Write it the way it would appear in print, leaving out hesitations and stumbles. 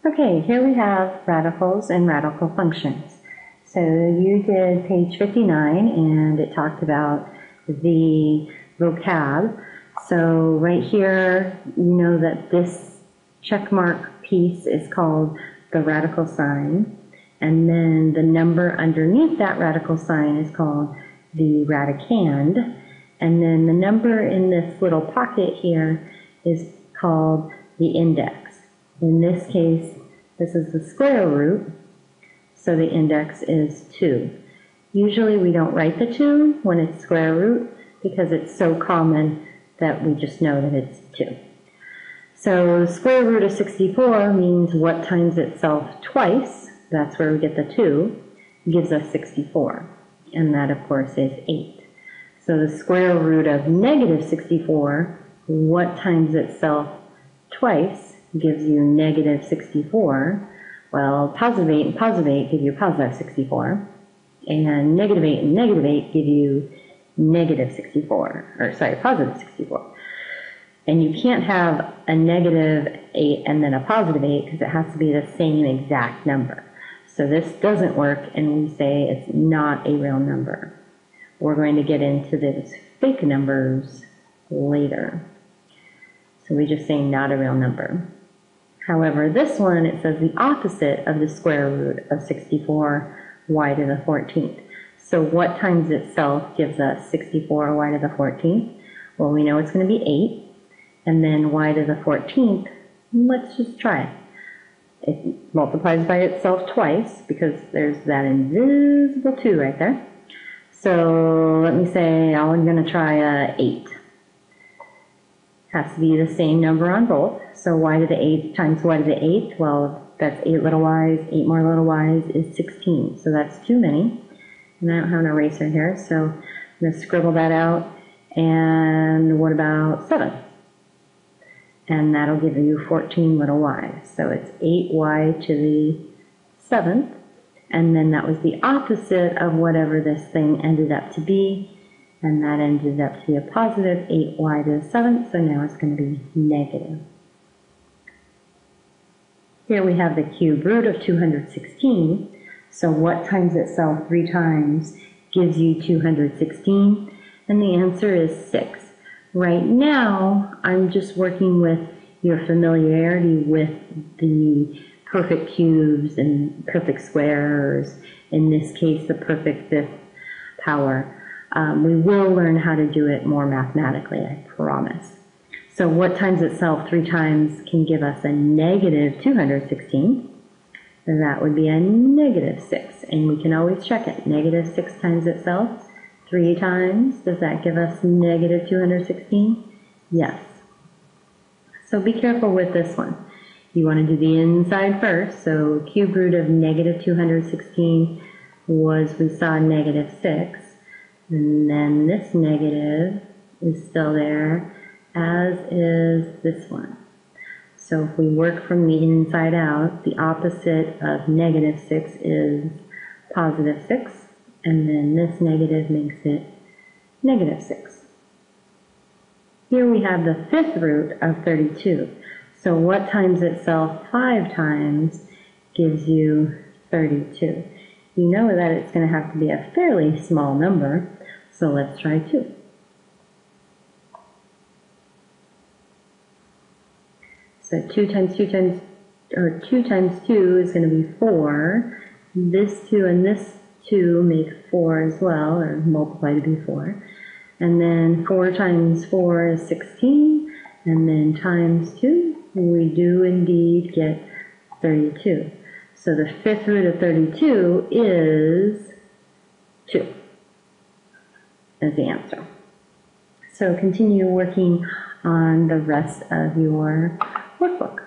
Okay, here we have radicals and radical functions. So you did page 59 and it talked about the vocab. So right here, you know that this check mark piece is called the radical sign, and then the number underneath that radical sign is called the radicand, and then the number in this little pocket here is called the index. In this case, this is the square root, so the index is 2. Usually we don't write the 2 when it's square root because it's so common that we just know that it's 2. So square root of 64 means what times itself twice, that's where we get the 2, gives us 64. And that, of course, is 8. So the square root of negative 64, what times itself twice, gives you negative 64. Well, positive 8 and positive 8 give you positive 64. And negative 8 and negative 8 give you negative 64. Or, sorry, positive 64. And you can't have a negative 8 and then a positive 8 because it has to be the same exact number. So this doesn't work, and we say it's not a real number. We're going to get into those fake numbers later. So we just say not a real number. However, this one, it says the opposite of the square root of 64, y to the 14th. So what times itself gives us 64 y to the 14th? Well, we know it's going to be 8. And then y to the 14th, let's just try it. It multiplies by itself twice because there's that invisible 2 right there. So let me say I'm going to try 8. Has to be the same number on both. So y to the 8th times y to the 8th, well, that's 8 little y's. 8 more little y's is 16. So that's too many. And I don't have an eraser here, so I'm going to scribble that out. And what about 7? And that'll give you 14 little y's. So it's 8y to the 7th. And then that was the opposite of whatever this thing ended up to be. And that ended up to be a positive 8y to the 7th, so now it's going to be negative. Here we have the cube root of 216. So what times itself 3 times gives you 216? And the answer is 6. Right now, I'm just working with your familiarity with the perfect cubes and perfect squares, in this case the perfect 5th power. We will learn how to do it more mathematically, I promise. So what times itself 3 times can give us a negative 216? And that would be a negative 6. And we can always check it. Negative 6 times itself 3 times. Does that give us negative 216? Yes. So be careful with this one. You want to do the inside first. So cube root of negative 216 was, we saw, negative 6. And then this negative is still there, as is this one. So if we work from the inside out, the opposite of negative 6 is positive 6. And then this negative makes it negative 6. Here we have the 5th root of 32. So what times itself 5 times gives you 32? You know that it's going to have to be a fairly small number, so let's try 2. So 2 times 2 times, or 2 times 2 is going to be 4. This 2 and this 2 make 4 as well, or multiply to be 4. And then 4 times 4 is 16, and then times 2, we do indeed get 32. So the 5th root of 32 is 2 as the answer. So continue working on the rest of your workbook.